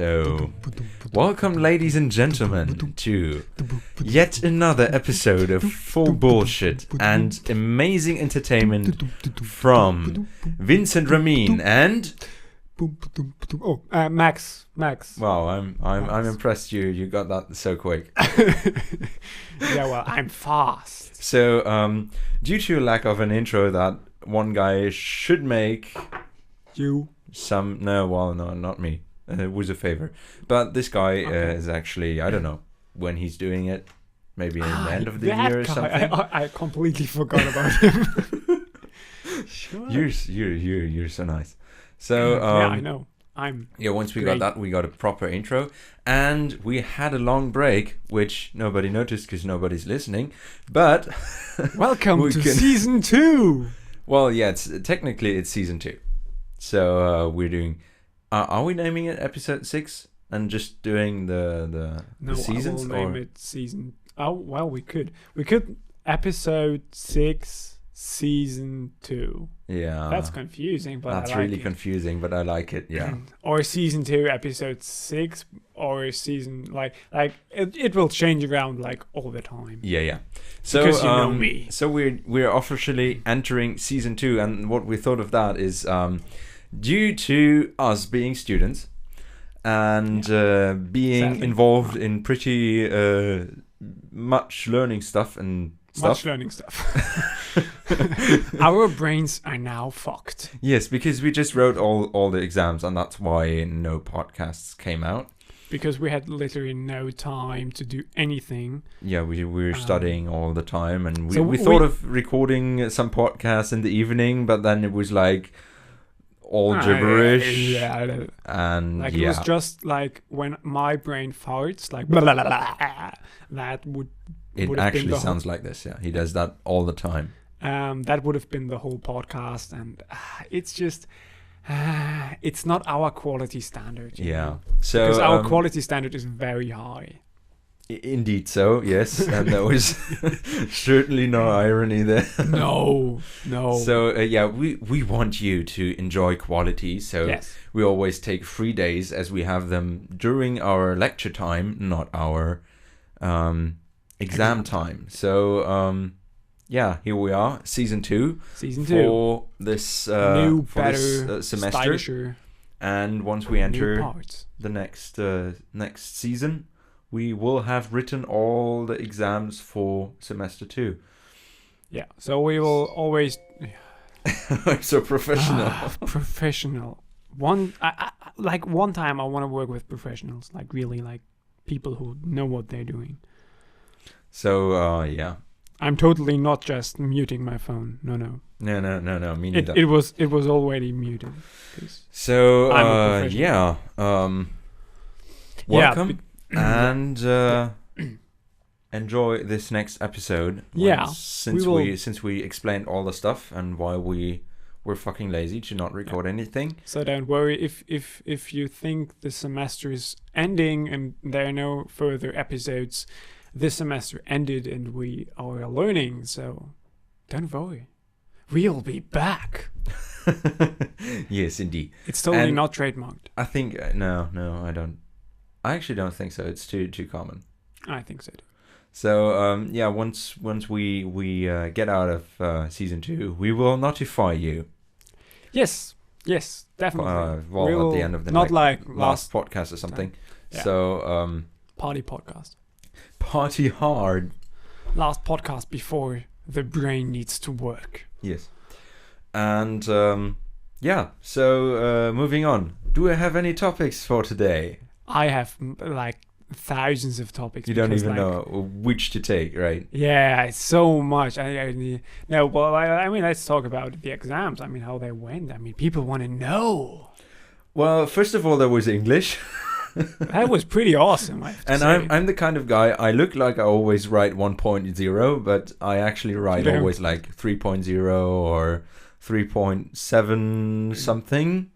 So, welcome, ladies and gentlemen, to yet another episode of full bullshit and amazing entertainment from Vincent Ramin and. Max. Wow, I'm impressed. You got that so quick. Yeah, well, I'm fast. So, due to a lack of an intro that one guy should make, no, not me. It was a favor, but this guy is actually, I don't know when he's doing it. Maybe in the end of the year or something. I completely forgot about him. Sure. You're so nice. So yeah, I know. Once we great. got that, we got a proper intro, and we had a long break, which nobody noticed because nobody's listening. But welcome to season 2. Well, yeah, technically it's season 2. So we're doing. Are we naming it episode 6 and just doing the seasons? No, I will name it season. Oh well, we could episode 6, season 2. Yeah, that's confusing, but that's really confusing, but I like it. Yeah, or season 2, episode 6, or season like it will change around like all the time. Yeah. So because you know me. So we're officially entering season 2, and what we thought of that is due to us being students and being involved in pretty much learning stuff and stuff. Our brains are now fucked. Yes, because we just wrote all the exams, and that's why no podcasts came out. Because we had literally no time to do anything. Yeah, we were studying all the time, and we thought of recording some podcasts in the evening, but then it was like all gibberish. Yeah. And like it was just like when my brain farts, like blah, blah, blah, blah, that would. It actually sounds like this. Yeah, he does that all the time. That would have been the whole podcast, and it's just it's not our quality standard. Yeah, know? So because our quality standard is very high. Indeed, so yes, and there was certainly no irony there. No. So we want you to enjoy quality. So yes. We always take 3 days, as we have them during our lecture time, not our exam time. So here we are, season 2 for this new, for better, this semester. Stylisher, and once we enter the next season, we will have written all the exams for semester 2. Yeah, so we will always. I'm so professional. Professional. One time I want to work with professionals, like really like people who know what they're doing. So I'm totally not just muting my phone. No. No. Me neither. It was already muted. So I'm a professional. welcome and enjoy this next episode. Since we explained all the stuff and why we were fucking lazy to not record anything. So don't worry if you think the semester is ending and there are no further episodes. This semester ended and we are learning, so don't worry. We'll be back. Yes, indeed. It's totally not trademarked. I think no, I don't. I actually don't think so. It's too common. I think so too. So once we get out of season 2, we will notify you. Yes, definitely. At the end of the last podcast or something. Yeah. So party podcast. Party hard. Last podcast before the brain needs to work. Yes. And so moving on. Do I have any topics for today? I have like thousands of topics. You don't even know which to take, right? Yeah, it's so much. I mean, let's talk about the exams. I mean, how they went. I mean, people want to know. Well, first of all, there was English. That was pretty awesome. I'm the kind of guy, I look like I always write 1.0, but I actually write always like 3.0 or 3.7 something.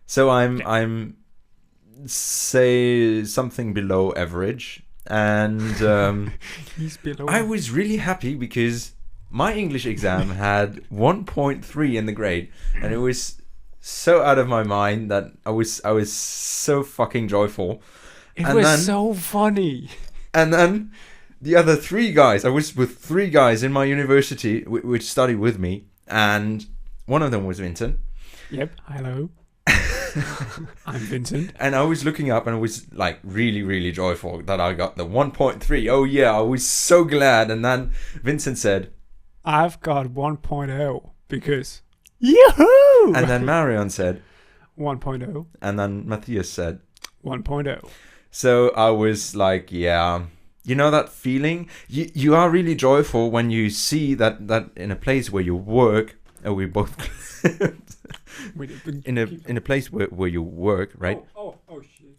So I'm say something below average, and he's below. I was really happy because my English exam had 1.3 in the grade, and it was so out of my mind that I was so fucking joyful. It And was then- so funny. And then the other 3 guys, I was with 3 guys in my university which studied with me, and one of them was Vincent. Yep. Hello. I'm Vincent. And I was looking up and I was like really, really joyful that I got the 1.3. Oh yeah, I was so glad. And then Vincent said, I've got 1.0 because yoo-hoo! and then Marion said, 1.0, and then Matthias said. 1.0. So I was like, yeah, you know that feeling? You are really joyful when you see that in a place where you work, or we both in a place where you work, right? Oh shit.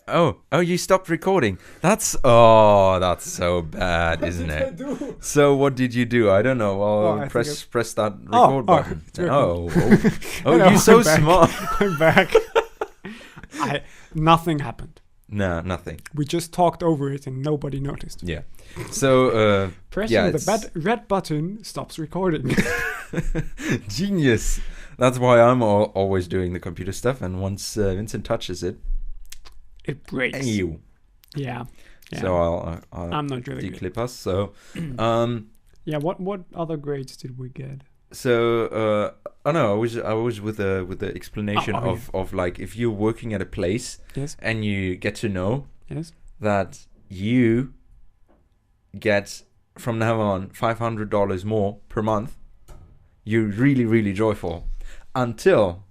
Oh, you stopped recording. That's so bad, isn't it? do? So what did you do? I don't know. Well, I press that record button. it's recording. Oh, No, you're so I'm back. smart. I'm back. Nothing happened. No, nothing. We just talked over it and nobody noticed. Yeah. So Pressing yeah, the red button stops recording. genius. That's why I'm always doing the computer stuff. And once Vincent touches it, It breaks. you. Yeah. So I'll I'm not really good. declip us. So Yeah. What other grades did we get? So I know I was with the explanation Oh, of like if you're working at a place Yes. and you get to know Yes. that you get from now on $500 more per month, you're really, really joyful until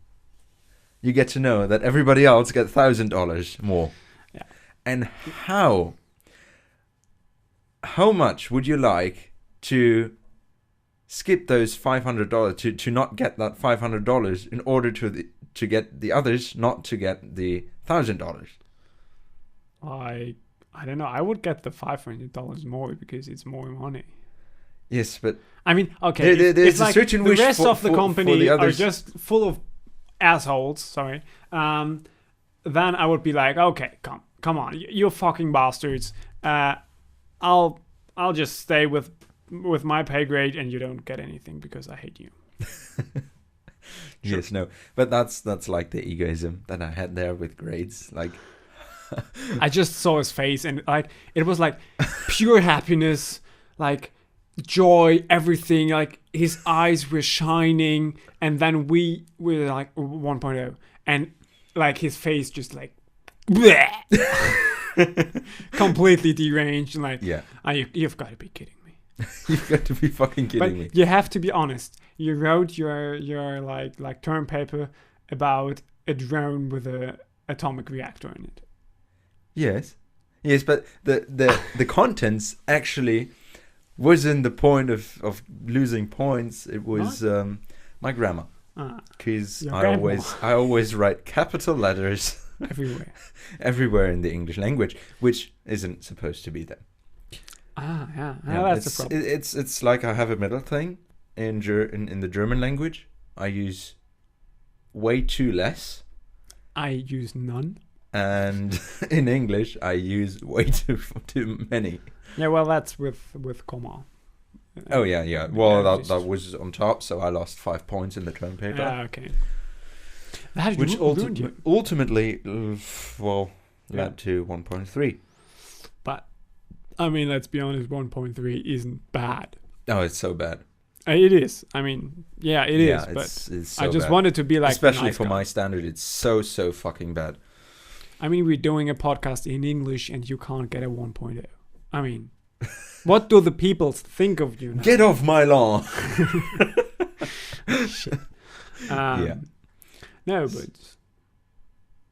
you get to know that everybody else gets $1,000 more. Yeah. And how much would you like to skip those $500 to not get that $500 in order to get the others not to get the $1,000? I don't know. I would get the $500 more because it's more money. Yes, but I mean, okay, there's it's a like certain the wish rest of the for company the are others. just full of assholes. Sorry. Then I would be like, okay, come on, you fucking bastards. I'll just stay with my pay grade, and you don't get anything because I hate you. Yes, no, but that's like the egoism that I had there with grades. Like, I just saw his face, and like it was like pure happiness, like joy, everything. Like his eyes were shining, and then we were like 1.0, and like his face just like bleh. Completely deranged. And like, yeah, you've got to be kidding me. you've got to be fucking kidding But me. you have to be honest. You wrote your like term paper about a drone with a atomic reactor in it. Yes, but the contents actually wasn't the point of losing points. It was my grammar, because Your I grammar. always write capital letters Everywhere. everywhere in the English language, which isn't supposed to be there. Yeah. Yeah, That's the problem. It's like I have a middle thing in the German language. I use way too less, I use none. and in English I use way too many. Yeah, well, that's with comma. Oh yeah. Well, just- that was on top, so I lost 5 points in the term paper, Okay. That which ruined you. ultimately, Yeah. led to 1.3. But I mean, let's be honest. 1.3 isn't bad. Oh, it's so bad. It is. I mean, yeah, it is. But it's so I just bad. wanted to be like, especially nice for guy. my standard, it's so fucking bad. I mean, we're doing a podcast in English, and you can't get a 1.0. I mean, what do the people think of you now? Get off my lawn. Shit. Yeah. No, but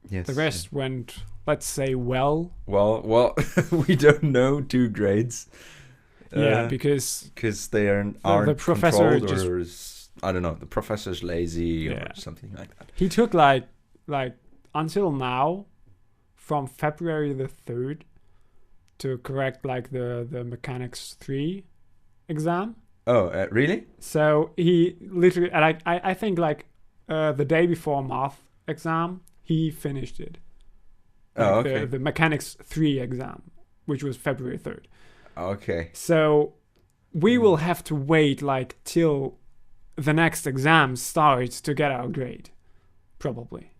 Yes. the rest went, let's say, well. Well, we don't know 2 grades. Yeah, because they aren't professor controlled, just- or I don't know, the professor's lazy Yeah. or something like that. he took like until now, from February the 3rd, to correct like the Mechanics 3 exam. Oh, really? So he literally, and I think like the day before math exam, he finished it. Oh, Like okay. The Mechanics 3 exam, which was February 3rd. Okay. So we will have to wait like till the next exam starts to get our grade. Probably.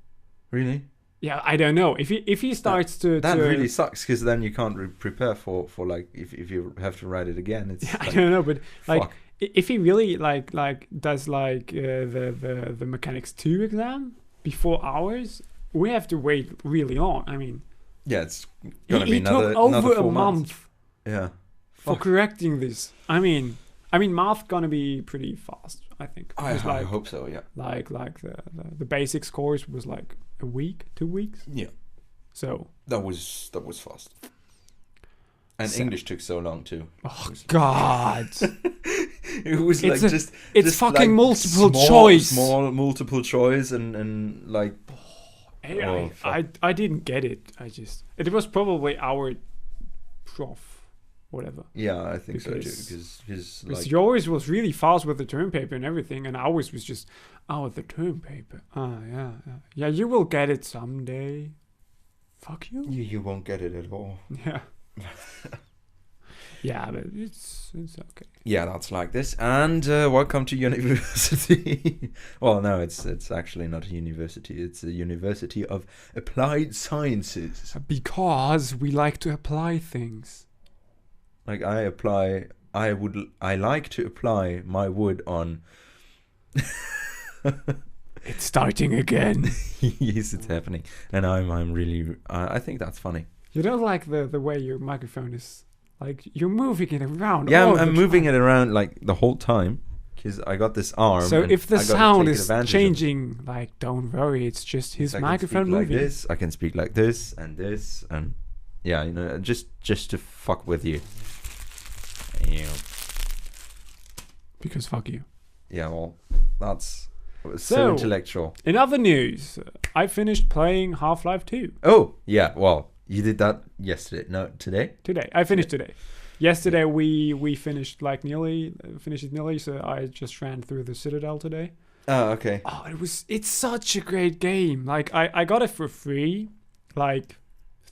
Really? Yeah, I don't know. If he starts that really sucks, because then you can't prepare for like if you have to write it again. It's yeah, like, I don't know, but like fuck. if he really like does like the mechanics 2 exam before ours, we have to wait really long. I mean, Yeah, it's gonna be he another took over another a 4 months. month Yeah. for Fuck. correcting this. I mean, math gonna be pretty fast, I think. I Because, like, hope so. Yeah. like the basics course was like a week, 2 weeks. Yeah. So That was fast. And So- English took so long too. oh god, It was It's like a- just it's just fucking like multiple small, choice. small multiple choice and like Oh, fuck. I didn't get it. It was probably our prof, whatever. yeah, I think so too, Because- because his Because like yours was really fast with the term paper and everything, and ours was just, the term paper. Yeah, you will get it someday. Fuck you. you won't get it at all. Yeah. Yeah, but it's okay. Yeah, that's like this. And welcome to university. Well, no, it's actually not a university. It's a University of Applied Sciences. Because we like to apply things. Like I like to apply my wood on. It's starting again. Yes, it's happening, and I'm really. I think that's funny. You don't like the way your microphone is, like, you're moving it around. Yeah, all I'm the moving time. it around like the whole time because I got this arm. So and if the I gotta sound take is advantage of it. changing, like, don't worry, it's just his I can microphone speak like moving. this. I can speak like this, and yeah, you know, just to fuck with you. Yeah. Because fuck you. Yeah, well, that's so So- intellectual. In other news, I finished playing Half-Life 2 Oh, yeah, well, you did that yesterday. No, today? today. I finished today. Yesterday we finished finished it nearly, so I just ran through the Citadel today. Oh, okay. Oh, it's such a great game. Like I got it for free like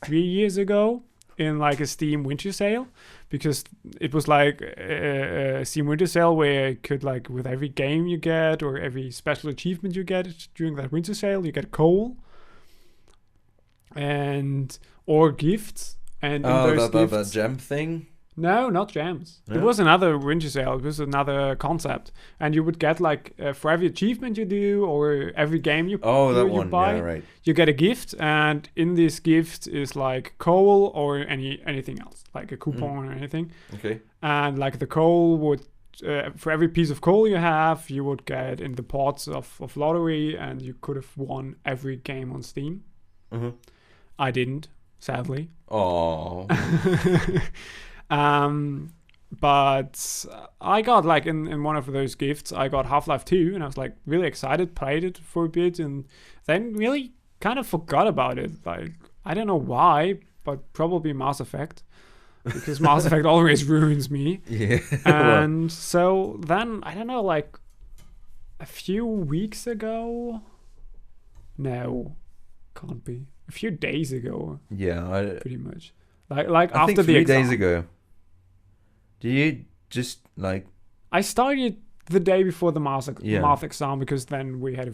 3 years ago in like a Steam winter sale, because it was like a Steam winter sale where you could, like, with every game you get or every special achievement you get during that winter sale, you get coal or gifts. And in those that gifts, gem thing? no, not gems. No? It was another winter sale. It was another concept, and you would get, like, for every achievement you do or every game you That you one. buy, Yeah, right. you get a gift, and in this gift is like coal or anything else, like a coupon or anything. Okay. And like the coal would, for every piece of coal you have, you would get in the pots of lottery, and you could have won every game on Steam. Mm-hmm. I didn't, sadly. Oh. But I got, like, in one of those gifts, I got Half-Life 2, and I was like really excited, played it for a bit, and then really kind of forgot about it. Like, I don't know why, but probably Mass Effect, because Mass Effect always ruins me. Yeah. And so then, I don't know, like a few weeks ago, no, can't be, a few days ago, Yeah, pretty much, like I after think the 3 exam. days ago. Do you just like? I started the day before the math Yeah. exam, because then we had a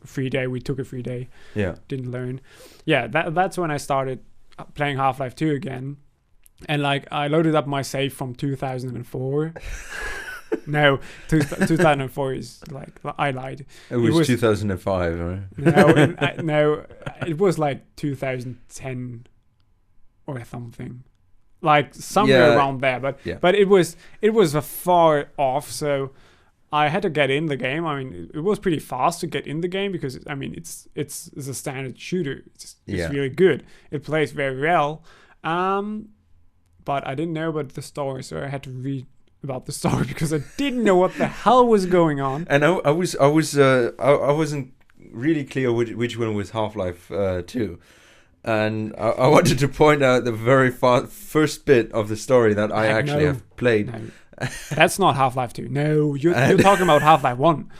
free day. We took a free day, Yeah. didn't learn. Yeah, that's when I started playing Half-Life 2 again. And like I loaded up my save from 2004. No, 2004 is, like, I lied. It was was- 2005, right? No, it was like 2010 or something. Like somewhere Yeah. around there, but Yeah. but it was a far off, so I had to get in the game. I mean, it was pretty fast to get in the game, because I mean it's a standard shooter. It's Yeah. really good. It plays very well. But I didn't know about the story, so I had to read about the story because I didn't know what the hell was going on. And I wasn't really clear which one was Half-Life 2. And I wanted to point out the very first bit of the story that I Heck actually no. have played. No, that's not Half-Life 2. No, you're talking about Half-Life 1.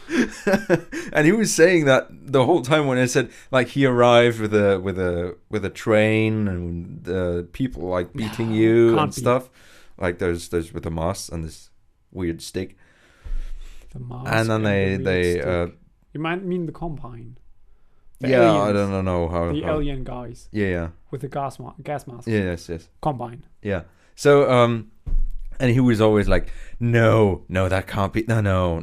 And he was saying that the whole time when I said, like, he arrived with a train and people like beating you can't and be. stuff, like those with the mask and this weird stick. The mask and then they you might mean the Combine. The yeah, aliens, I don't know how. the alien guys. Yeah. With the gas mask. Yes. Combine. Yeah. So and he was always like, no, that can't be. No,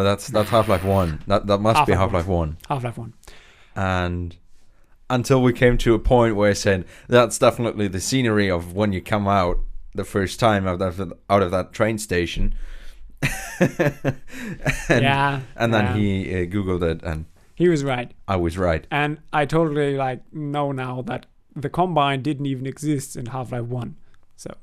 that's Half-Life 1. That must be Half-Life 1. Half-Life 1. And until we came to a point where I said that's definitely the scenery of when you come out the first time out of that train station. And then he Googled it, and he was right. I was right. And I totally know now that the Combine didn't even exist in Half-Life 1. So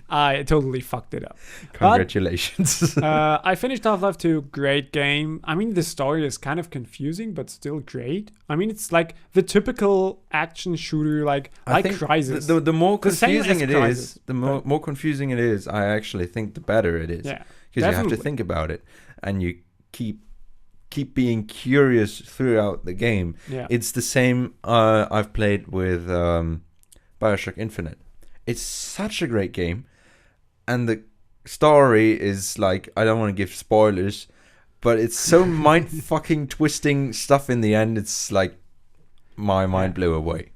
I totally fucked it up. Congratulations. But, I finished Half-Life 2. Great game. I mean, the story is kind of confusing, but still great. I mean, it's like the typical action shooter, like Crysis. The more confusing it Crysis, is, the more confusing it is, I actually think the better it is. Yeah, because you have to think about it, and you keep being curious throughout the game. Yeah. It's the same I've played with BioShock Infinite. It's such a great game, and the story is like, I don't want to give spoilers, but it's so mind fucking twisting stuff in the end. It's like my mind blew away.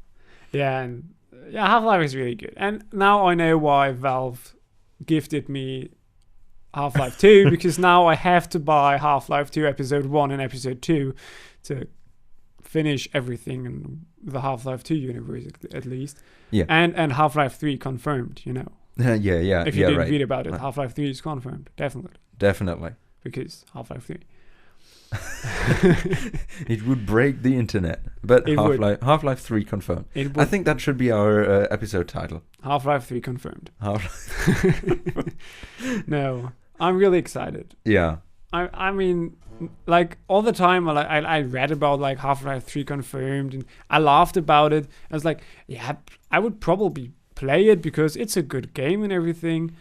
Yeah, and Half-Life is really good. And now I know why Valve gifted me Half-Life 2, because now I have to buy Half-Life 2 Episode 1 and Episode 2 to finish everything in the Half-Life 2 universe, at least. Yeah. And Half-Life 3 confirmed, you know. Yeah. If you didn't read right. about it, Half-Life 3 is confirmed, definitely. Because Half-Life 3. It would break the internet, but Half-Life 3 confirmed. I think that should be our episode title. Half-Life 3 confirmed. No, I'm really excited. Yeah. I mean, like, all the time I read about like Half-Life 3 confirmed, and I laughed about it. I was like, yeah, I would probably play it because it's a good game and everything.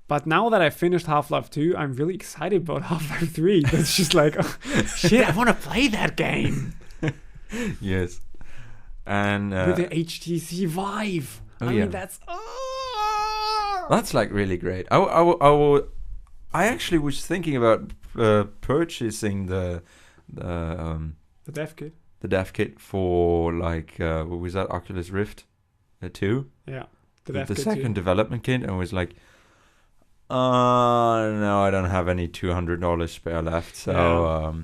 But now that I finished Half-Life 2, I'm really excited about Half-Life 3. That's just like, oh, shit, I want to play that game. Yes. And with the HTC Vive. I mean, that's like really great. I actually was thinking about purchasing the dev kit. The dev kit for like what was that, Oculus Rift 2? Yeah. The second development kit, and was like, no, I don't have any $200 spare left. So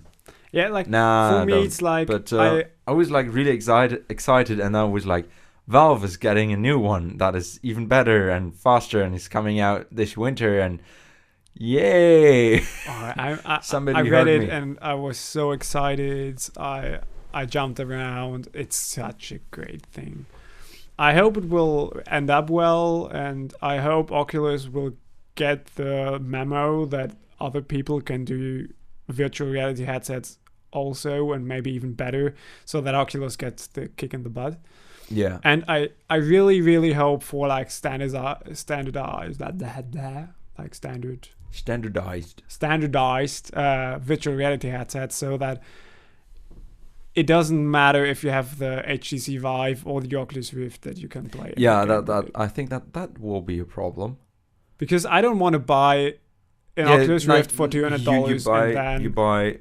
for me it's like, but I was like really excited, and I was like, Valve is getting a new one that is even better and faster, and it's coming out this winter, and yay! I read it and I was so excited. I jumped around. It's such a great thing. I hope it will end up well, and I hope Oculus will get the memo that other people can do virtual reality headsets also, and maybe even better, so that Oculus gets the kick in the butt. Yeah. And I really, really hope for like standardized virtual reality headsets, so that it doesn't matter if you have the HTC Vive or the Oculus Rift, that you can play. Yeah, I think that will be a problem. Because I don't want to buy an Oculus Rift for $200 you buy.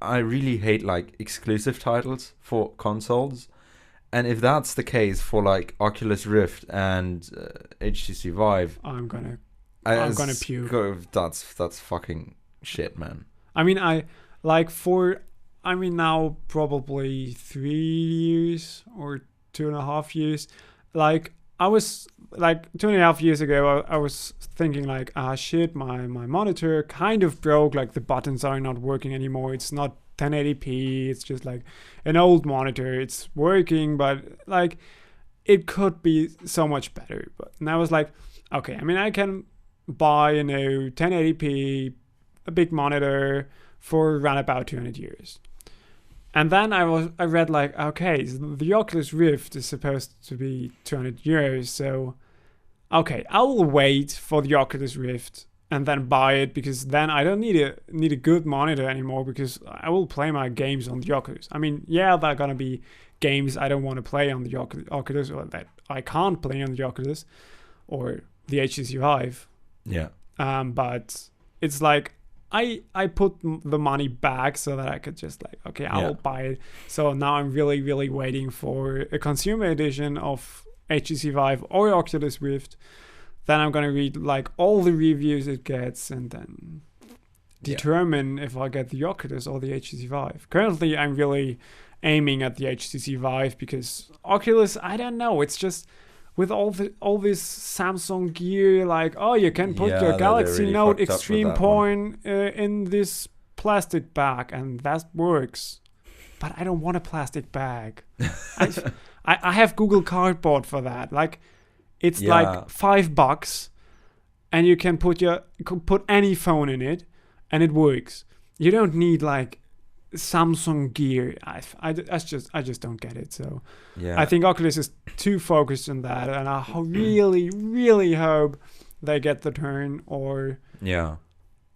I really hate like exclusive titles for consoles, and if that's the case for like Oculus Rift and HTC Vive, I'm gonna puke. That's fucking shit, man. I mean, now probably 3 years or 2.5 years. Like, I was like 2.5 years ago, I was thinking like, shit, my monitor kind of broke. Like, the buttons are not working anymore. It's not 1080p. It's just like an old monitor. It's working, but like, it could be so much better. And I was like, okay, I mean, I can buy a new 1080p, a big monitor for around about 200 euros. And then I read like, okay, so the Oculus Rift is supposed to be 200 euros, so okay, I will wait for the Oculus Rift and then buy it, because then I don't need a good monitor anymore, because I will play my games on the Oculus. I mean, yeah, there are gonna be games I don't want to play on the Oculus, or that I can't play on the Oculus or the HTC Vive. Yeah. But it's like I put the money back so that I could just like, okay, I'll buy it. So now I'm really, really waiting for a consumer edition of HTC Vive or Oculus Rift. Then I'm going to read like all the reviews it gets and then determine if I get the Oculus or the HTC Vive. Currently, I'm really aiming at the HTC Vive because Oculus, I don't know, it's just with all this Samsung gear, like, oh, you can put your Galaxy really Note Extreme Point in this plastic bag, and that works. But I don't want a plastic bag. I have Google Cardboard for that. Like, it's like $5, and you can put any phone in it, and it works. You don't need like Samsung gear. I just don't get it. So I think Oculus is too focused on that, and I really, really hope they get the turn. Or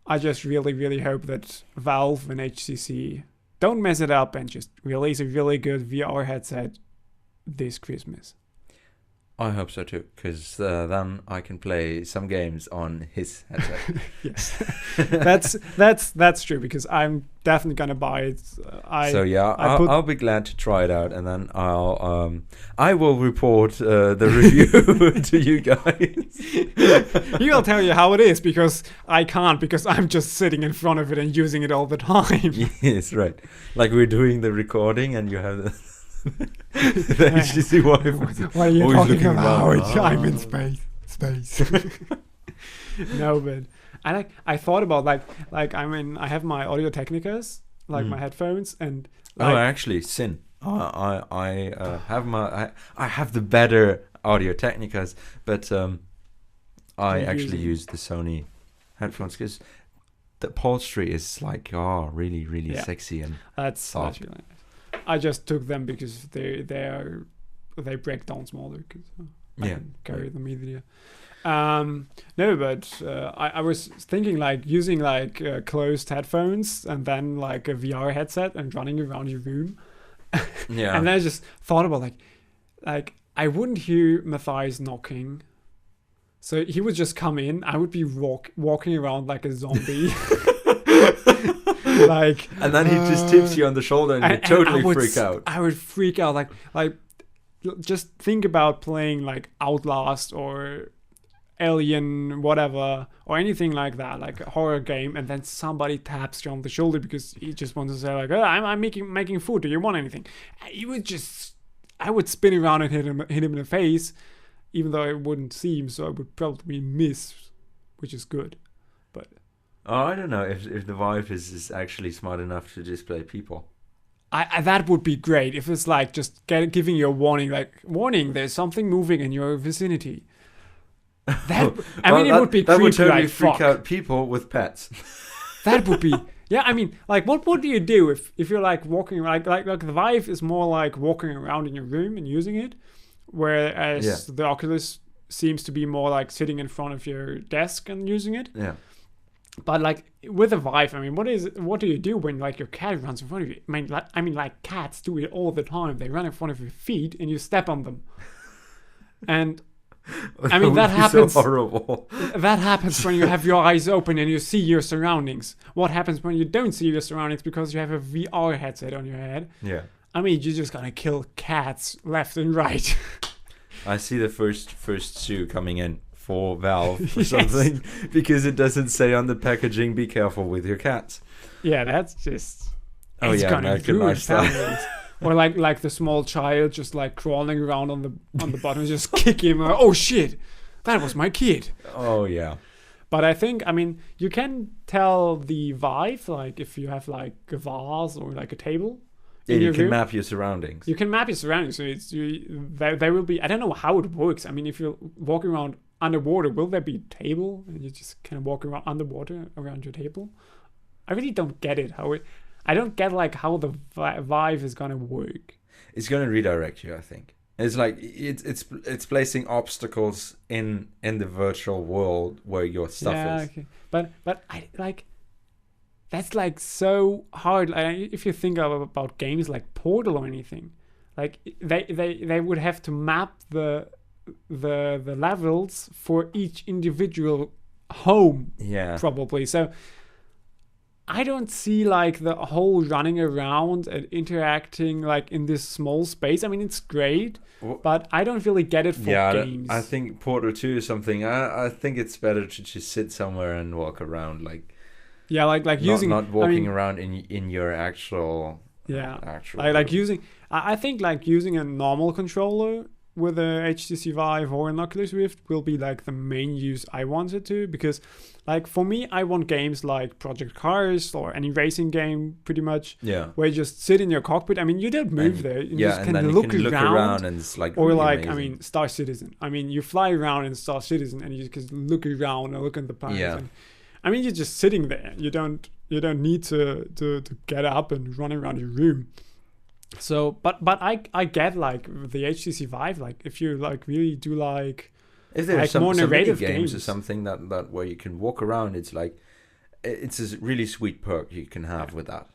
I just really, really hope that Valve and HTC don't mess it up and just release a really good VR headset this Christmas. I hope so too, because then I can play some games on his headset. Yes, that's true, because I'm definitely gonna buy it. I'll be glad to try it out, and then I will report the review to you guys. He'll tell you how it is, because I can't, because I'm just sitting in front of it and using it all the time. Yes, right. Like we're doing the recording, and you have the HTC Vive. What are you talking about? I'm in space. No, but I thought about like I have my Audio Technicas, like my headphones, and actually, Sin. I have the better Audio Technicas, but I actually use the Sony headphones because the upholstery is like really, really sexy and soft. Really nice. I just took them because they break down smaller because I can carry them easier. No, but I was thinking like using like closed headphones and then like a VR headset and running around your room. And then I just thought about like I wouldn't hear Matthias knocking. So he would just come in. I would be walking around like a zombie. Like, and then he just tips you on the shoulder and you totally freak out. I would freak out. Like just think about playing like Outlast or Alien, whatever, or anything like that, like a horror game, and then somebody taps you on the shoulder because he just wants to say like, oh, I'm making food. Do you want anything? I would spin around and hit him in the face, even though I wouldn't see him, so I would probably miss, which is good. But I don't know if the Vive is actually smart enough to display people. I that would be great if it's like just giving you a warning, like warning, there's something moving in your vicinity. It would be creepy. That would totally like freak out people with pets. That would be like what do you do if you're like walking like the Vive is more like walking around in your room and using it, whereas the Oculus seems to be more like sitting in front of your desk and using it. Yeah. But like with a Vive, I mean, what do you do when like your cat runs in front of you? I mean, like cats do it all the time. They run in front of your feet and you step on them. And I mean that happens. So horrible. That happens when you have your eyes open and you see your surroundings. What happens when you don't see your surroundings because you have a VR headset on your head? Yeah. I mean, you're just gonna kill cats left and right. I see the first shoe coming in for Valve or something because it doesn't say on the packaging, "Be careful with your cats." Yeah, that's just. American lifestyle. Or like the small child just like crawling around on the bottom, just kick him. Oh shit, that was my kid. Oh yeah. But I think, I mean, you can tell the Vive, like if you have like a vase or like a table. Yeah, you can map your surroundings. You can map your surroundings. So there will be. I don't know how it works. I mean, if you're walking around underwater, will there be a table and you just kind of walk around underwater around your table? I really don't get it. I don't get like how the Vive is gonna work. It's gonna redirect you, I think. It's like it's placing obstacles in the virtual world where your stuff is. Okay. But I like that's like so hard. If you think about games like Portal or anything, like they would have to map the levels for each individual home, Yeah. probably. So I don't see like the whole running around and interacting like in this small space. I mean, it's great, but I don't really get it for games. I think Portal 2 is something. I think it's better to just sit somewhere and walk around, like using not walking around in your actual using. I think like using a normal controller with a HTC Vive or an Oculus Rift will be like the main use I want it to, because like for me, I want games like Project Cars or any racing game pretty much, where you just sit in your cockpit. I mean, you don't move there. You just can look around and it's like or really like amazing. I mean, Star Citizen. I mean, you fly around in Star Citizen and you just can look around and look at the planets. Yeah. And, I mean, you're just sitting there. You don't need to get up and run around your room. So, but I get like the HTC Vive, like if you like really do like if there's like some more narrative games or something that where you can walk around, it's like it's a really sweet perk you can have with that.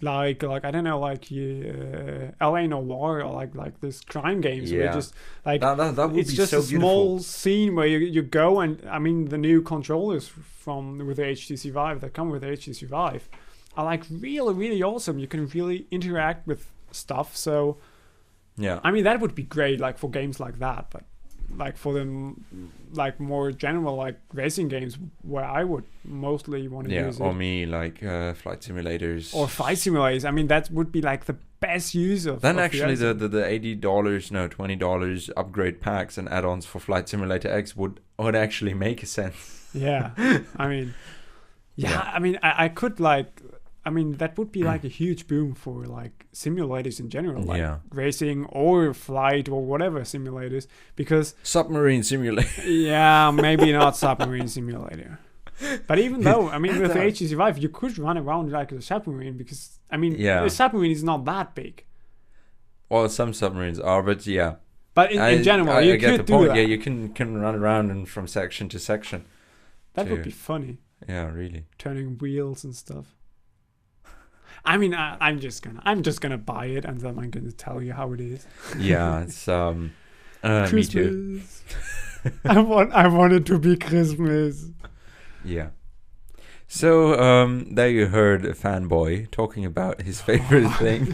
Like I don't know, like LA Noire or like this crime games where just like that would it's be just so a beautiful. small scene where you go, and I mean the new controllers with the HTC Vive that come with the HTC Vive are like really, really awesome. You can really interact with stuff. So yeah, I mean that would be great like for games like that, but like for them like more general like racing games where I would mostly want to use it. Or me like flight simulators or flight simulators. I mean that would be like the best use of then of actually the $80 upgrade packs and add-ons for Flight Simulator X would actually make sense. Yeah. I mean I mean I could like I mean that would be like a huge boom for like simulators in general, like racing or flight or whatever simulators, because submarine simulator. Yeah, maybe not submarine simulator. But even though, I mean, with the HTC Vive, you could run around like a submarine, because I mean, the submarine is not that big. Well, some submarines are, but yeah. But in general, you get could the do point. that. Yeah, you can run around and from section to section. That would be funny. Yeah, really. Turning wheels and stuff. I mean, I'm just gonna buy it, and then I'm gonna tell you how it is. Yeah, it's Christmas. Me too. I want it to be Christmas. Yeah. So there you heard a fanboy talking about his favorite thing.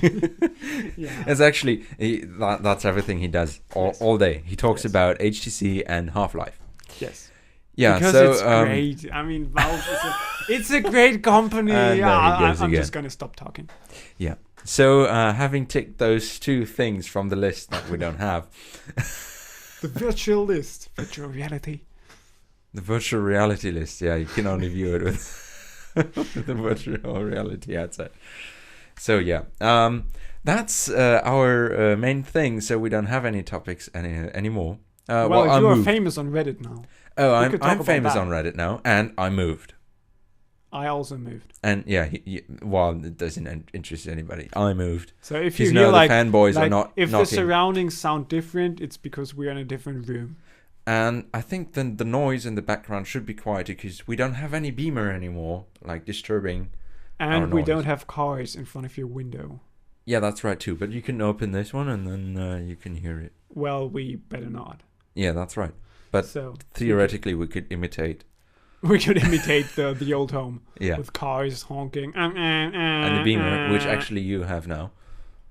Yeah. It's actually that's everything he does all day. He talks about HTC and Half-Life. Yes. Yeah, because so it's great. I mean, Valve it's a great company. I'm just gonna stop talking. Yeah. So having ticked those two things from the list that we don't have, the virtual list, virtual reality. The virtual reality list. Yeah, you can only view it with the virtual reality headset. So yeah, that's our main thing. So we don't have any topics anymore. Well, you are famous on Reddit now. Oh, I'm famous on Reddit now, and I moved. I also moved. And yeah, well, it doesn't interest anybody. I moved. So if you hear the like fanboys are not if knocking. the surroundings sound different, it's because we're in a different room. And I think then the noise in the background should be quieter, because we don't have any beamer anymore, like disturbing. And we don't have cars in front of your window. Yeah, that's right too. But you can open this one, and then you can hear it. Well, we better not. Yeah, that's right. But theoretically, we could imitate. We could imitate the old home. Yeah. With cars honking. And the beamer, which actually you have now.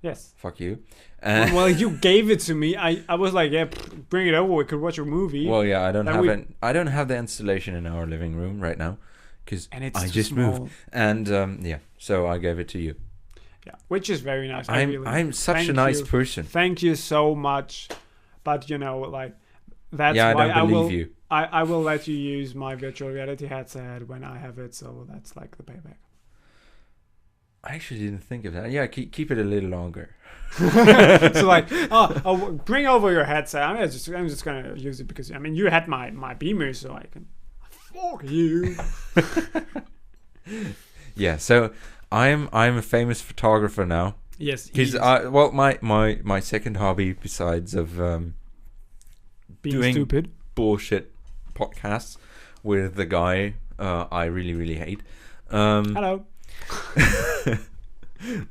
Yes. Fuck you. Well, you gave it to me. I was like, yeah, bring it over. We could watch a movie. Well, yeah, I don't have the installation in our living room right now, because I just moved. And yeah, so I gave it to you. Yeah, which is very nice. I'm such a nice person. Thank you so much. But like that's why I don't believe will. You. I will let you use my virtual reality headset when I have it. So that's like the payback. I actually didn't think of that. Yeah, keep it a little longer. So like, bring over your headset. I'm just gonna use it because I mean you had my beamer, so I can. Fuck you. Yeah, so I'm a famous photographer now. Yes. Because my second hobby besides of being doing stupid bullshit podcasts with the guy I really, really hate. Hello.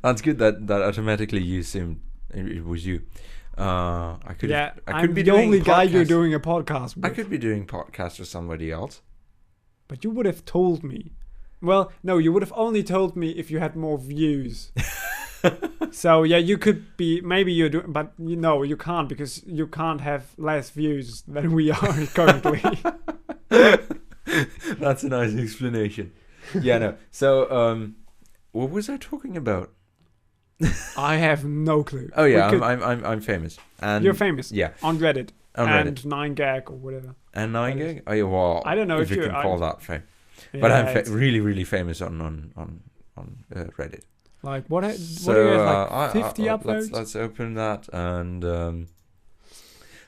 That's good that automatically you assumed it was you. I could I'm be the only guy you're doing a podcast with. I could be doing podcasts with somebody else. But you would have told me. Well, no, you would have only told me if you had more views. So yeah, you could be, maybe you do, but you can't, because you can't have less views than we are currently. That's a nice explanation. Yeah, no. So, what was I talking about? I have no clue. Oh yeah, I'm famous. And you're famous. Yeah, on Reddit. On and Reddit. 9gag or whatever. And 9gag? Oh yeah, well, I don't know if you can call that fame. Yeah, but I'm really, really famous on Reddit. Like what do you have, like 50 upvotes? Let's open that, and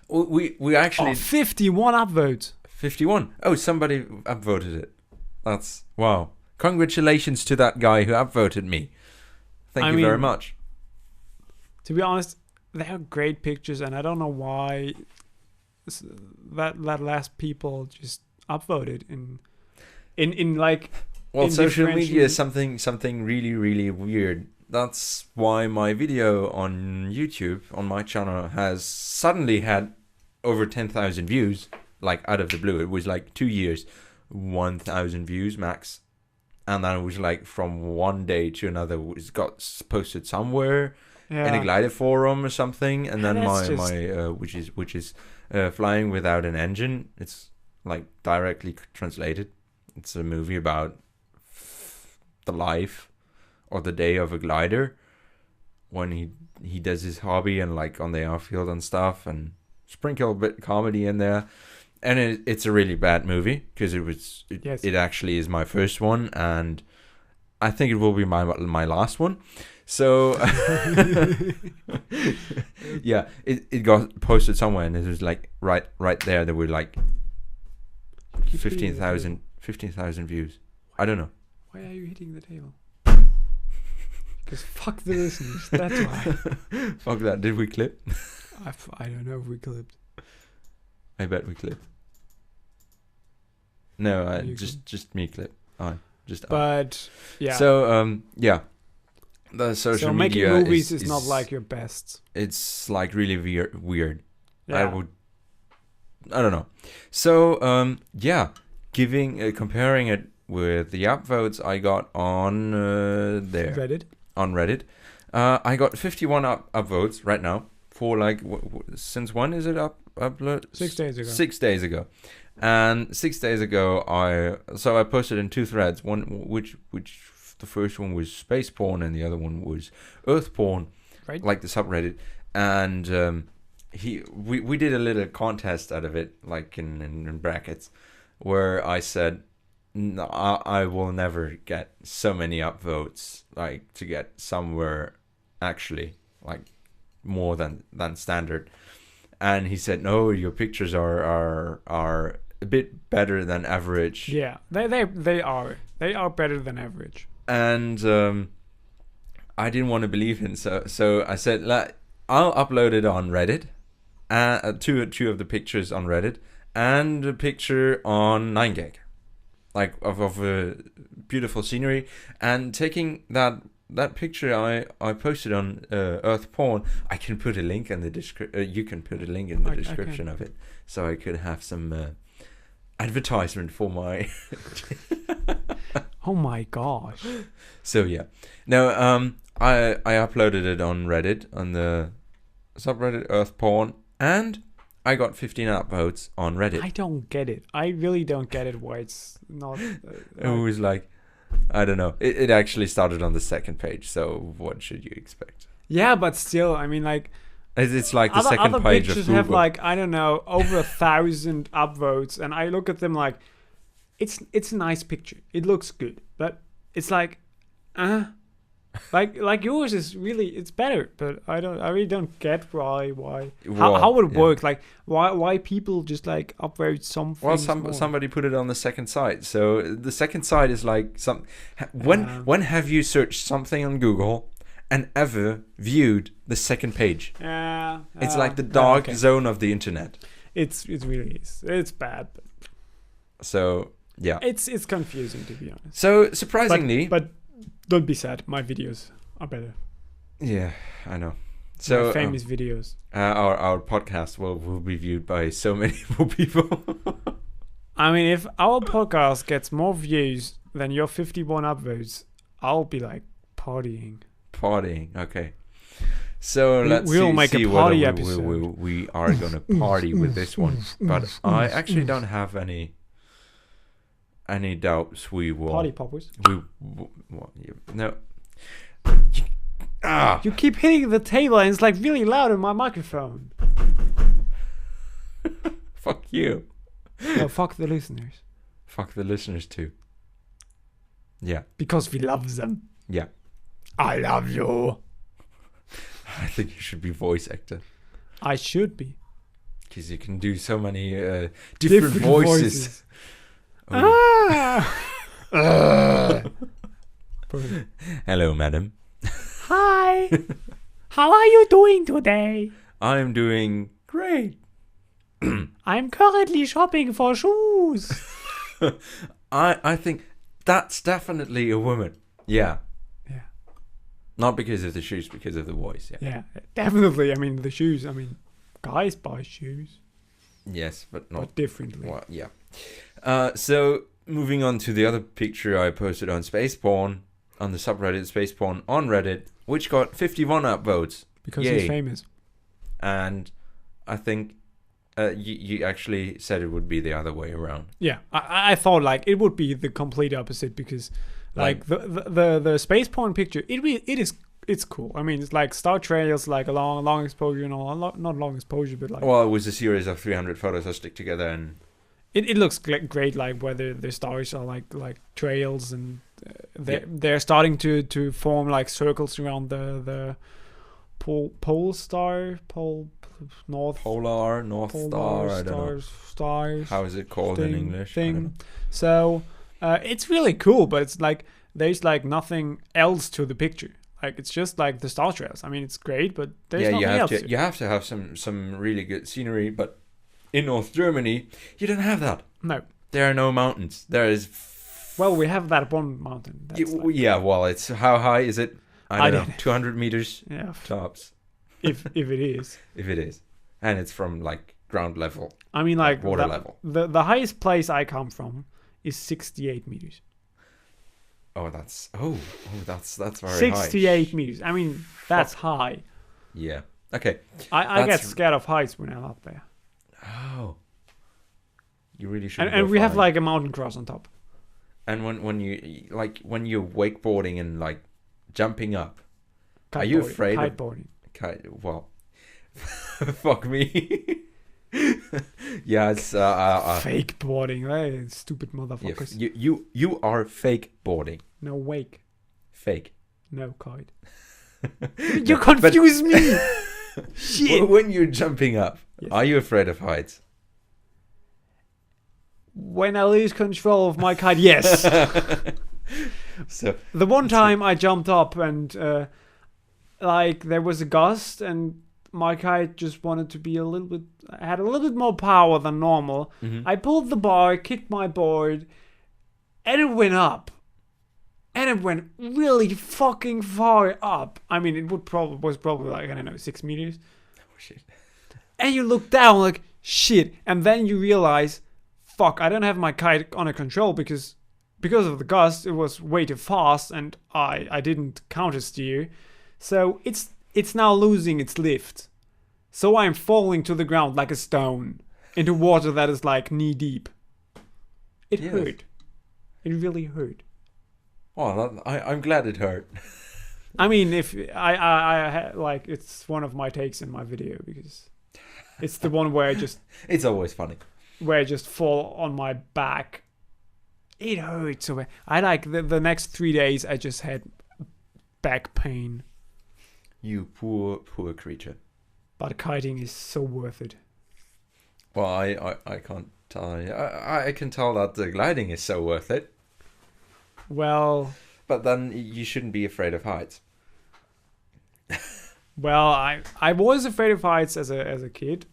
we actually 51 upvotes. 51. Oh, somebody upvoted it. That's wow. Congratulations to that guy who upvoted me. Thank you very much. To be honest, they are great pictures, and I don't know why that last people just upvoted in like. Well, social media is something really, really weird. That's why my video on YouTube, on my channel, has suddenly had over 10,000 views, like out of the blue. It was like 2 years, 1,000 views max. And then it was like from one day to another, it got posted somewhere in a glider forum or something. And then which is Flying Without an Engine. It's like directly translated. It's a movie about the life or the day of a glider when he does his hobby and like on the airfield and stuff, and sprinkle a bit comedy in there. And it's a really bad movie because it actually is my first one, and I think it will be my last one. So yeah, it got posted somewhere, and it was like right there. There were like 15,000 views. I don't know. Why are you hitting the table? Because fuck the listeners. That's why. Fuck that. Did we clip? I don't know if we clipped. I bet we clipped. No, just me clip. But yeah. So yeah, the social media. So making movies is not like your best. It's like really weird. Yeah. I don't know. So yeah, comparing it with the upvotes I got on there Reddit. On Reddit, I got 51 upvotes right now for like since when is it upload? 6 days ago. 6 days ago. And 6 days ago, I posted in 2 threads. One which the first one was space porn, and the other one was Earth porn, right? Like the subreddit. And we did a little contest out of it, like in brackets, where I said I will never get so many upvotes, like to get somewhere actually like more than standard. And he said, no, your pictures are a bit better than average. Yeah, they are better than average. And I didn't want to believe him, so I said, I'll upload it on Reddit, two of the pictures on Reddit, and a picture on 9gag, like of a beautiful scenery. And taking that picture I posted on Earth Porn, I can put a link in the description. You can put a link in the description of it, so I could have some advertisement for my. Oh my gosh! So yeah, no, I uploaded it on Reddit, on the subreddit Earth Porn, and I got 15 upvotes on Reddit. I don't get it. I really don't get it. Why it's not? It was like, I don't know. It actually started on the second page, so what should you expect? Yeah, but still, I mean, like, it's like the second other page pictures of Google. Have like, I don't know, over 1,000 upvotes, and I look at them like, it's a nice picture. It looks good, but it's like, like yours is really, it's better, but I really don't get why how would it work? Like why people just like upvote something. Well, somebody put it on the second side. So the second side is like when have you searched something on Google and ever viewed the second page? It's like the dark zone of the internet. It really is. It's bad. But so yeah, it's confusing, to be honest. So surprisingly, but don't be sad. My videos are better. Yeah, I know. So my famous videos. Our podcast will be viewed by so many more people. I mean, if our podcast gets more views than your 51 upvotes, I'll be like partying. Partying, okay. So We'll make see a party whether episode. we are going to party with this one. But I actually don't have any doubts we will. Party poppers. No. You keep hitting the table and it's like really loud in my microphone. Fuck you. No, fuck the listeners. Fuck the listeners too. Yeah. Because we love them. Yeah. I love you. I think you should be voice actor. I should be. Because you can do so many different voices. Oh. Hello, madam. Hi. How are you doing today? I'm doing great. I'm currently shopping for shoes. I think that's definitely a woman. Yeah. Yeah. Not because of the shoes, because of the voice. Yeah. Yeah, definitely. I mean, the shoes. I mean, guys buy shoes. Yes, but not but differently. Well, yeah. So moving on to the other picture I posted on Space Porn, on the subreddit Space Porn on Reddit, which got 51 upvotes. Because Yay. he's famous. And I think you actually said it would be the other way around. Yeah, I thought like it would be the complete opposite because like the space porn picture, it's cool. I mean, it's like star trails, like a long exposure and all. Not long exposure, but like. Well, it was a series of 300 photos I stick together, and it looks great. Like whether the stars are like trails, and they're starting to form like circles around the pole star north Polar, North Star, I don't know. Stars. How is it called in English? So it's really cool, but it's like there's like nothing else to the picture. Like it's just like the star trails. I mean, it's great, but there's nothing else. You have to have some really good scenery, but in North Germany, you don't have that. No. There are no mountains. There is. Well, we have that one mountain. Well, it's how high is it? I don't know. 200 meters tops. If it is. If it is. And it's from like ground level. I mean like water level. The highest place I come from is 68 meters. Oh, that's very 68 high. meters. I mean, that's high. Yeah. Okay. I get scared of heights when I'm up there. Oh. You really should. And we have like a mountain cross on top. And when you're wakeboarding and like jumping up, are you afraid of kiteboarding? Well, fuck me. Yeah, it's fake boarding, right? Stupid motherfuckers. Yeah, you are fake boarding. No wake. Fake. No kite. You confuse me. Shit. When you're jumping up, yes. Are you afraid of heights? When I lose control of my kite, yes. So the one time I jumped up and like there was a gust and my kite just wanted to be had a little bit more power than normal. Mm-hmm. I pulled the bar, kicked my board, and it went up. And it went really fucking far up. I mean, it was probably like, I don't know, 6 meters. Oh, shit. And you look down like, shit. And then you realize, fuck, I don't have my kite under control because of the gust, it was way too fast and I didn't counter steer. So it's now losing its lift. So I'm falling to the ground like a stone into water that is like knee deep. It hurt. It really hurt. Oh, I'm glad it hurt. I mean, if I like, it's one of my takes in my video because it's the one where it's always funny. Where I just fall on my back. It hurts so bad. I like the next 3 days I just had back pain. You poor creature. But kiting is so worth it. Well, I can't tell you. I can tell that the gliding is so worth it. Well, but then you shouldn't be afraid of heights. Well, I was afraid of heights as a kid.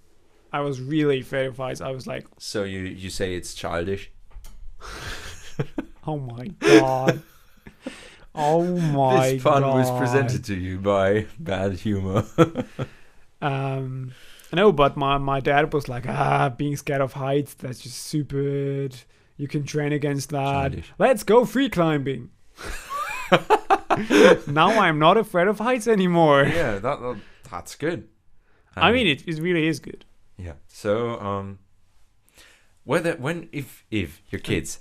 I was really afraid of heights. I was like. So you say it's childish? Oh my god. Oh my god. This pun was presented to you by Bad Humor. No, but my dad was like, being scared of heights, that's just stupid. You can train against that. Childish. Let's go free climbing. Now I'm not afraid of heights anymore. Yeah, that's good. I mean, it really is good. Yeah. So, if your kids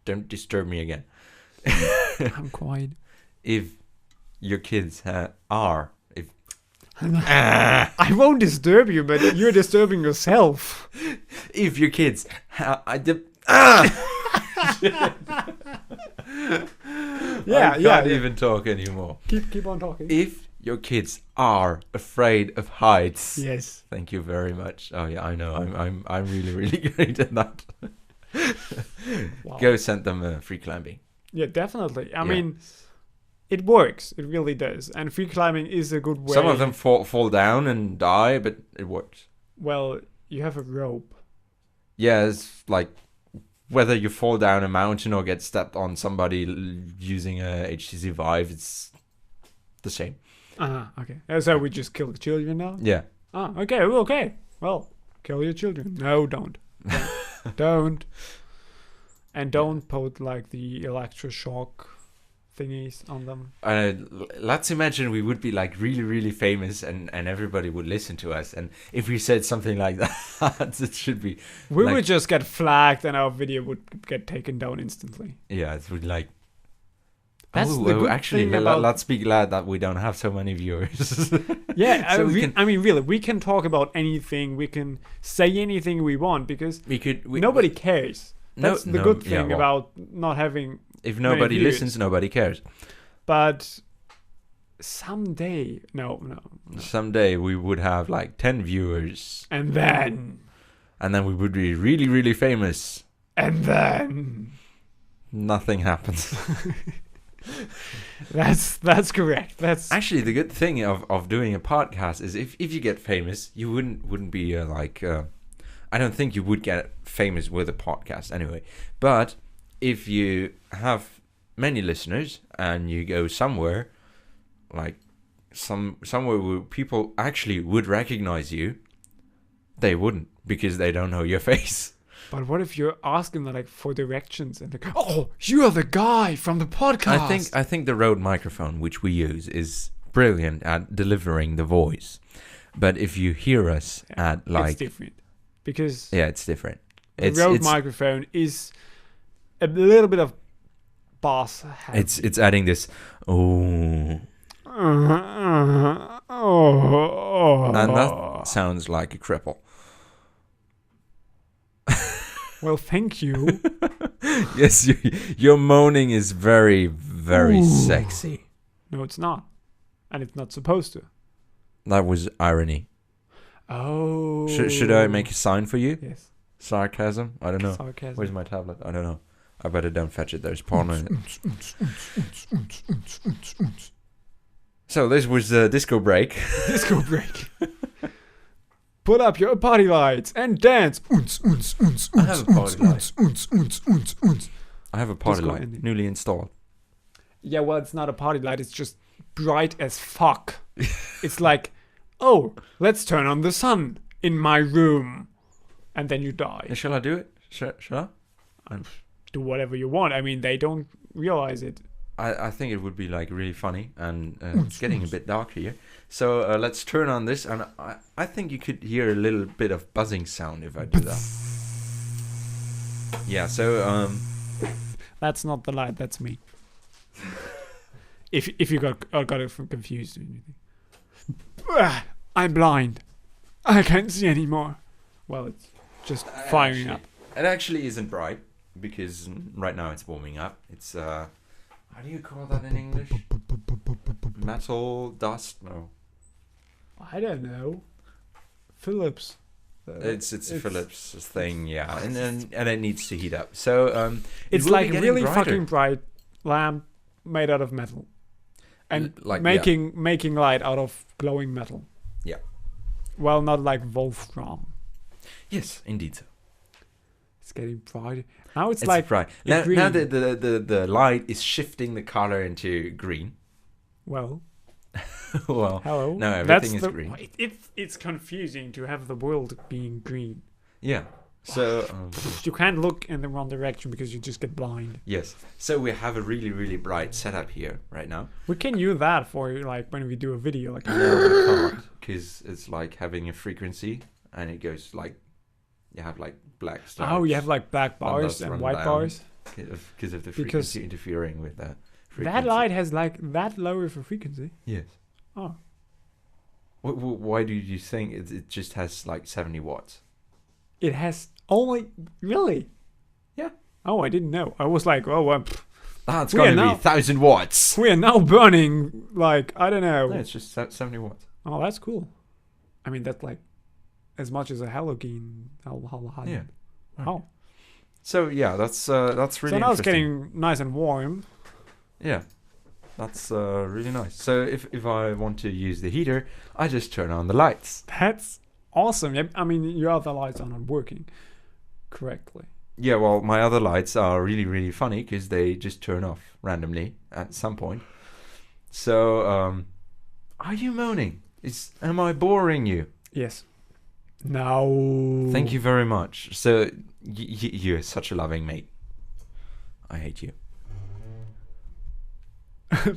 don't disturb me again. I'm quiet. If your kids are, I won't disturb you, but you're disturbing yourself. if your kids Yeah, I can't even talk anymore. Keep on talking. If your kids are afraid of heights, Yes. thank you very much. Oh yeah, I know. I'm really really great at that. Wow. Go send them free climbing. Yeah, definitely. I mean, it works. It really does. And free climbing is a good way. Some of them fall down and die, but it works. Well, you have a rope. Yeah, it's like whether you fall down a mountain or get stepped on somebody using a HTC Vive, it's the same. Okay. So we just kill the children now? Yeah. Okay. Well, kill your children. No, don't. Don't. And don't put like the electroshock thingies on them. Let's imagine we would be like really, really famous and everybody would listen to us. And if we said something like that, it should be... We would just get flagged and our video would get taken down instantly. Yeah, it would like... That's the good actually, thing about... let's be glad that we don't have so many viewers. Yeah, So I mean, really, we can talk about anything. We can say anything we want because nobody cares. That's the good thing about not having... If nobody listens, nobody cares. But someday, no. Someday we would have like 10 viewers. And then we would be really, really famous. And then nothing happens. That's correct. That's actually the good thing of doing a podcast is if you get famous, you wouldn't be I don't think you would get famous with a podcast anyway. But if you have many listeners and you go somewhere, like somewhere where people actually would recognize you, they wouldn't because they don't know your face. But what if you're asking them like for directions and like, oh, you're the guy from the podcast? I think the Rode microphone which we use is brilliant at delivering the voice. But if you hear us at like... It's different. Because... Yeah, it's different. The Rode microphone is a little bit of bass heavy. It's adding this... Oh... And that sounds like a cripple. Well, thank you. Yes, your moaning is very, very sexy. No, it's not. And it's not supposed to. That was irony. Oh. Should I make a sign for you? Yes. Sarcasm? I don't know. Sarcasm. Where's my tablet? I don't know. I better don't fetch it. There's porn in it. So this was the disco break. Disco break. Put up your party lights and dance. I have a party light. I have a party light newly installed. Yeah, well, it's not a party light. It's just bright as fuck. It's like, oh, let's turn on the sun in my room. And then you die. Shall I do it? Shall I? Do whatever you want. I mean, they don't realize it. I think it would be like really funny, and it's getting a bit dark here. So let's turn on this, and I think you could hear a little bit of buzzing sound if I do that. Yeah. So that's not the light. That's me. If you got it confused or anything. I'm blind. I can't see anymore. Well, it's just firing up. It actually isn't bright because right now it's warming up. It's how do you call that in English? Metal dust? No. I don't know. Philips. It's a Philips thing, yeah, and it needs to heat up. So it's like a really fucking bright lamp made out of metal, and making light out of glowing metal. Yeah. Well, not like Wolfram. Yes, indeed. So. It's getting brighter. Now it's like bright. Now the light is shifting the color into green. Well, Well, Hello. no, everything is the, green. It's confusing to have the world being green. Yeah. So You can't look in the wrong direction because you just get blind. yes. So we have a really, really bright setup here right now. We can use that for like when we do a video. Like No, we can't, because it's like having a frequency, and it goes like you have like black stars. oh, you have like black bars that's and run white down. bars. Because of the Because frequency interfering with that. That light has like that lower of a frequency. Yes. Oh, Why do you think it just has like 70 watts? it has only really. Yeah. Oh, I didn't know. I was like, oh, well, That's We going are to be now- 1,000 watts. we are now burning like I don't know. No, it's just 70 watts. Oh, that's cool. I mean, that's like as much as a halogen. Yeah. Oh, So yeah, that's really so now it's interesting. getting nice and warm. Yeah, that's really nice. So if I want to use the heater, I just turn on the lights. That's awesome. Yeah, I mean, your other lights are not working correctly. Yeah, well, my other lights are really, really funny because they just turn off randomly at some point. So, are you moaning? Am I boring you? Yes. No. Thank you very much. So, you're such a loving mate. I hate you.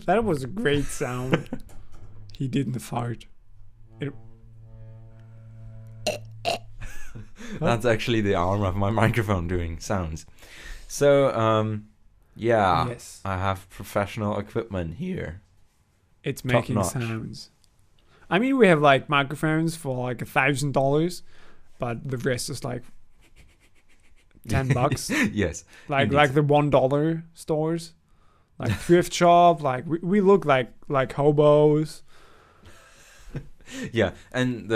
That was a great sound. He didn't fart. That's actually the arm of my microphone doing sounds. So, yeah, Yes. I have professional equipment here. It's Top making notch. sounds. I mean, we have like microphones for like $1,000, but the rest is like $10. Yes. Like Indeed. like the $1 stores, like thrift shop. Like we look like hobos. Yeah, and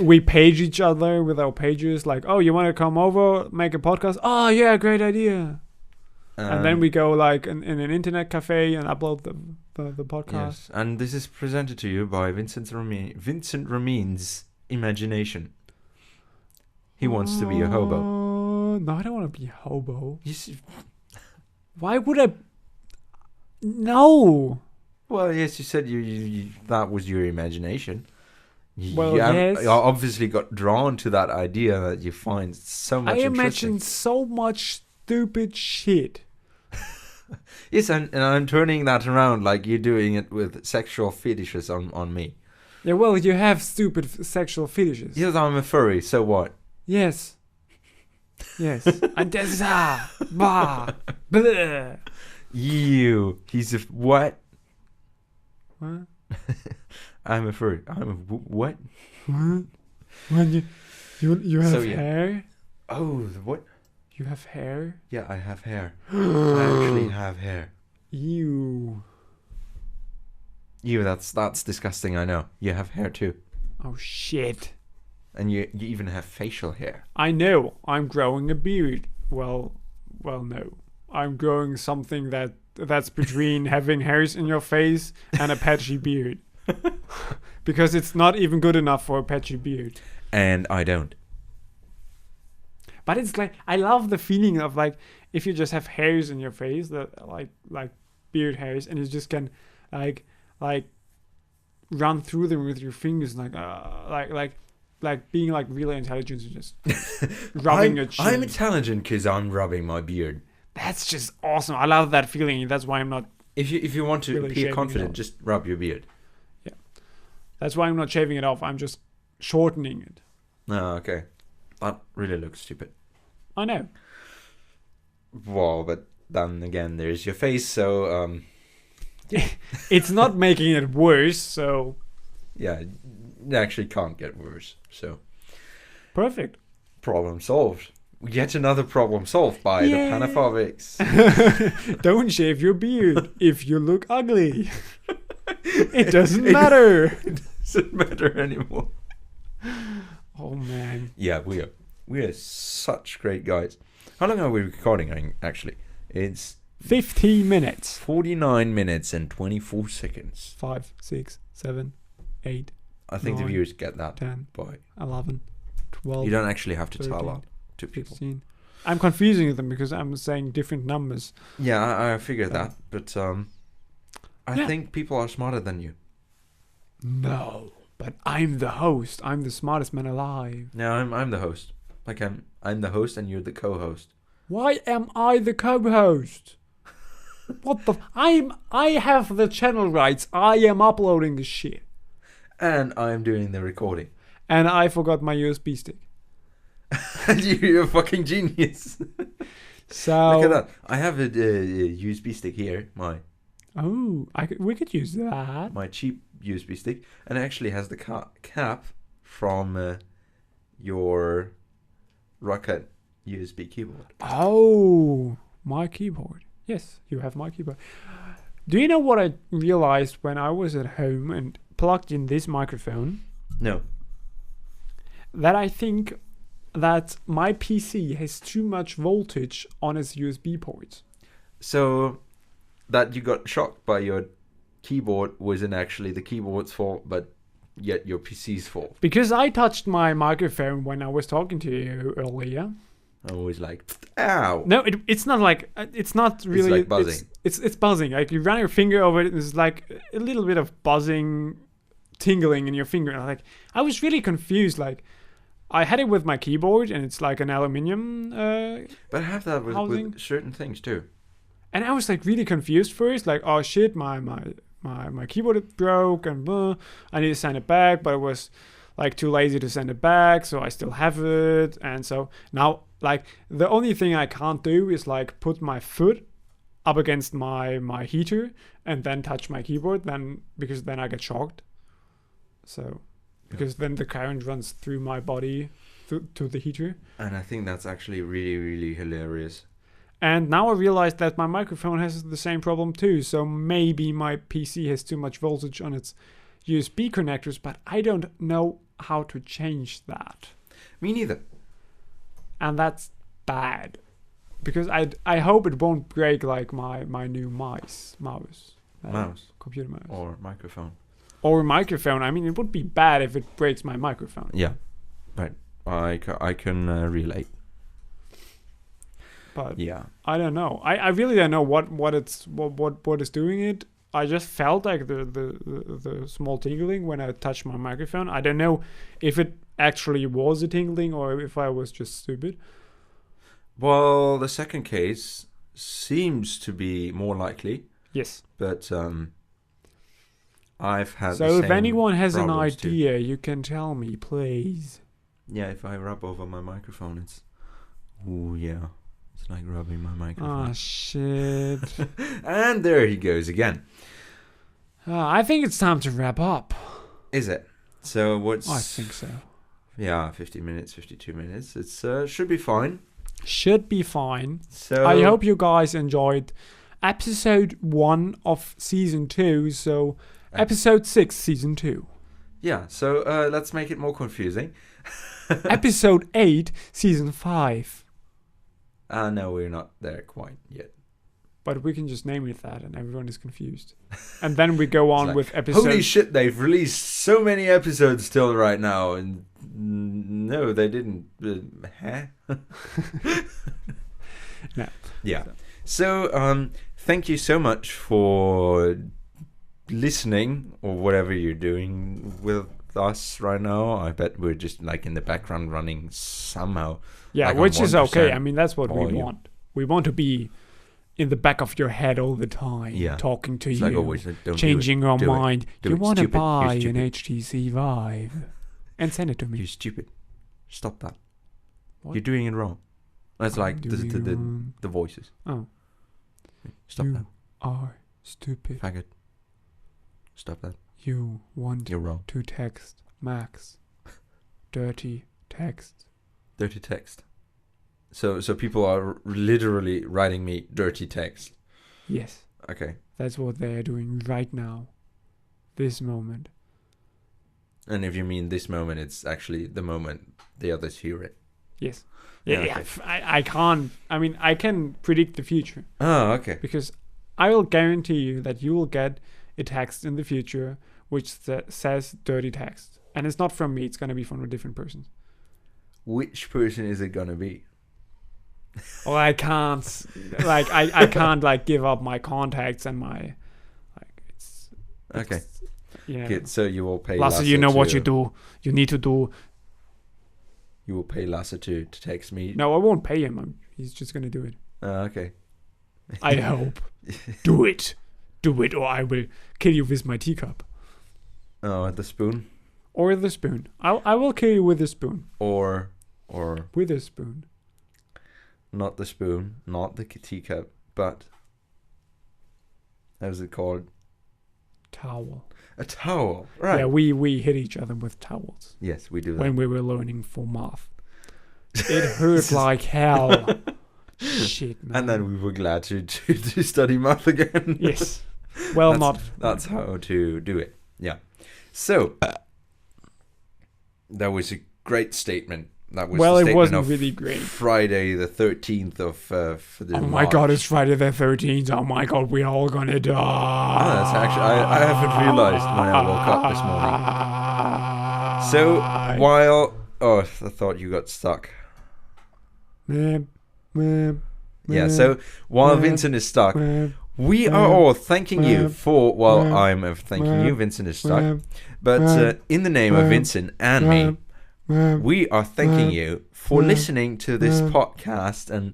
We page each other with our pages. Like, oh, you want to come over, make a podcast? Oh yeah, great idea. And then we go like in an internet cafe and upload the podcast. Yes, and this is presented to you by Vincent Ramin's imagination. He wants to be a hobo. No, I don't want to be a hobo. Yes, Why would I? No. well, yes, you said you that was your imagination. Well, yes. You obviously got drawn to that idea that you find so much I interesting. imagine so much stupid shit. Yes, and I'm turning that around like you're doing it with sexual fetishes on me. Yeah, well, you have stupid sexual fetishes. Yes, I'm a furry, so what? Yes. Yes. And that's bah. Bleh. You. He's a what? What? I'm a furry. I'm a what? What? When you have So, yeah. hair? Oh, the what? You have hair? Yeah, I have hair. I actually have hair. Ew. You, that's disgusting, I know. You have hair too. Oh shit. And you even have facial hair. I know. I'm growing a beard. Well, no. I'm growing something that's between having hairs in your face and a patchy beard. Because it's not even good enough for a patchy beard. And I don't. But it's like I love the feeling of like if you just have hairs in your face that like beard hairs and you just can like run through them with your fingers like being like really intelligent and just rubbing your chin. I'm intelligent because I'm rubbing my beard. That's just awesome. I love that feeling. That's why I'm not. If you want to Really appear shaving it confident, off. just rub your beard. That's why I'm not shaving it off. I'm just shortening it. Oh, okay. That really looks stupid. I know. Well, but then again, there's your face, so It's not making it worse. So yeah, it actually can't get worse. So perfect. problem solved. Yet another problem solved by Yay. the Panophobics. Don't shave your beard if you look ugly. It doesn't matter. It doesn't matter anymore. Oh man. Yeah, we are such great guys. How long are we recording? Actually, it's 15 minutes. 49 minutes and 24 seconds. 5, 6, 7, 8, I think the 9, viewers get that. 10, Boy, 11, 12, you don't actually have to tell 13, that to people. 16. I'm confusing them because I'm saying different numbers. Yeah, I figured that, but I Yeah. think people are smarter than you. No, but I'm the host. I'm the smartest man alive. No, I'm the host. Like I'm the host and you're the co-host. Why am I the co-host? What the? I have the channel rights. I am uploading the shit. And I'm doing the recording. And I forgot my USB stick. And you're a fucking genius. So look at that. I have a USB stick here. We could use that. My cheap USB stick, and it actually has the cap from your Rocket USB keyboard. Oh, my keyboard. Yes, you have my keyboard. Do you know what I realized when I was at home and plugged in this microphone? No. That I think that my PC has too much voltage on its USB ports. So that you got shocked by your keyboard wasn't actually the keyboard's fault, but yet your PC's fault. Because I touched my microphone when I was talking to you earlier. I was like, ow. No, it's not like, it's not really. It's like buzzing. It's buzzing. Like you run your finger over it, it's like a little bit of buzzing, tingling in your finger. And I was really confused. Like, I had it with my keyboard, and it's like an aluminium. But I have that with certain things too. And I was like really confused first. Like, oh shit, my keyboard broke, and I need to send it back, but I was like too lazy to send it back, so I still have it. And so now, like, the only thing I can't do is like put my foot up against my heater and then touch my keyboard, because then I get shocked. So. Because then the current runs through my body to the heater. And I think that's actually really, really hilarious. And now I realize that my microphone has the same problem too. So maybe my PC has too much voltage on its USB connectors, but I don't know how to change that. Me neither. And that's bad. Because I hope it won't break like my new mouse. Computer mouse. Or microphone. Or microphone. I mean, it would be bad if it breaks my microphone. Yeah, right. I can relate. But yeah, I don't know. I really don't know what is doing it. I just felt like the small tingling when I touched my microphone. I don't know if it actually was a tingling or if I was just stupid. Well, the second case seems to be more likely. Yes. But I've had. So if anyone has an idea, you can tell me, please. Yeah, if I rub over my microphone, it's. Ooh, yeah. It's like rubbing my microphone. Ah, shit. And there he goes again. I think it's time to wrap up. Is it? So what's... I think so. Yeah, 50 minutes, 52 minutes. It's should be fine. Should be fine. So I hope you guys enjoyed episode 1 of season 2. So episode 6, season 2. Yeah, so let's make it more confusing. Episode 8, season 5. No, we're not there quite yet. But we can just name it that and everyone is confused. And then we go on with episode... Holy shit, they've released so many episodes still right now. And no, they didn't. Huh? No. Yeah. So, thank you so much for listening or whatever you're doing with us right now. I bet we're just like in the background running somehow. Yeah, like which is okay. I mean, that's what we want. We want to be in the back of your head all the time, talking to you, like always, changing your mind. You want to buy an HTC Vive and send it to me. You're stupid. Stop that. What? You're doing it wrong. That's like the voices. Oh. Stop that. You are stupid. Faggot. Stop that. You want You're wrong. to text Max. Dirty text. Dirty text. So people are literally writing me dirty text. Yes. Okay. That's what they are doing right now. This moment. And if you mean this moment, it's actually the moment the others hear it. Yes. Yeah. I can't. I mean, I can predict the future. Oh, okay. Because I will guarantee you that you will get a text in the future which says dirty text. And it's not from me. It's going to be from a different person. Which person is it going to be? Well, I can't. Like, I can't, like, give up my contacts and my... Like, it's okay. Yeah. Okay, so you will pay Lasse, Lasse you know what to- you do. You need to do. You will pay Lasse to text me. No, I won't pay him. He's just gonna do it. Okay. I hope. Do it. Do it, or I will kill you with my teacup. Oh, the spoon, Or the spoon. I will kill you with a spoon. or With a spoon. not the spoon, not the teacup, but how's it called? Towel. A towel, right? Yeah, we hit each other with towels Yes, we do that. when we were learning for math. It hurt like hell. Shit, man. And then we were glad to study math again. Yes. Well, That's how to do it. Yeah. So that was a great statement. That was Well, the it statement wasn't of really great. Friday the 13th of for the Oh my March. god, it's Friday the 13th. Oh my god, we're all gonna die. Oh, that's actually I haven't realized when I woke up this morning. So while I thought you got stuck. Yeah. So while Vincent is stuck, we are all thanking you for. Well, I'm thanking you. Vincent is stuck, but in the name of Vincent and me, we are thanking you for listening to this podcast and.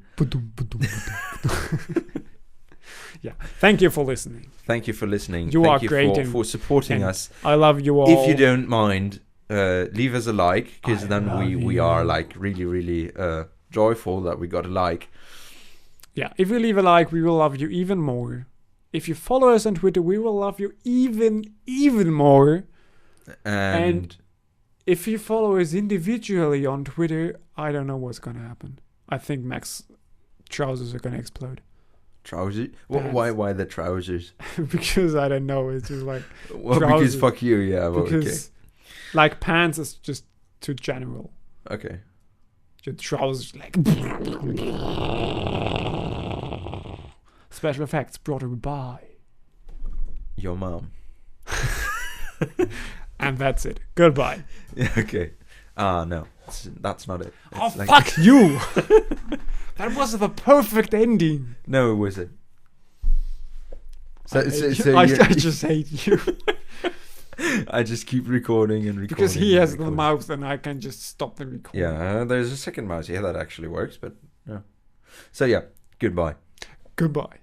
Yeah, thank you for listening. Thank you for listening. You Thank are you great for supporting and us. I love you all. If you don't mind, leave us a like, because I then love we you. are like really joyful that we got a like. Yeah, if you leave a like, we will love you even more. If you follow us on Twitter, we will love you even more. And If you follow us individually on Twitter, I don't know what's gonna happen. I think Mac's trousers are gonna explode. trousers? Pants. Why the trousers? Because I don't know, it's just like Well, trousers. because fuck you, yeah. Well, because like pants is just too general. okay. Your trousers like special effects brought to you by. Your mom. And that's it. Goodbye. Yeah, okay. No, that's not it. Oh, It's like- fuck you! That was the perfect ending. No, it wasn't. I just hate you. I just keep recording and recording. Because he and has the recording. mouse and I can just stop the recording. Yeah, there's a second mouse here that actually works, but no. So yeah, goodbye. Goodbye.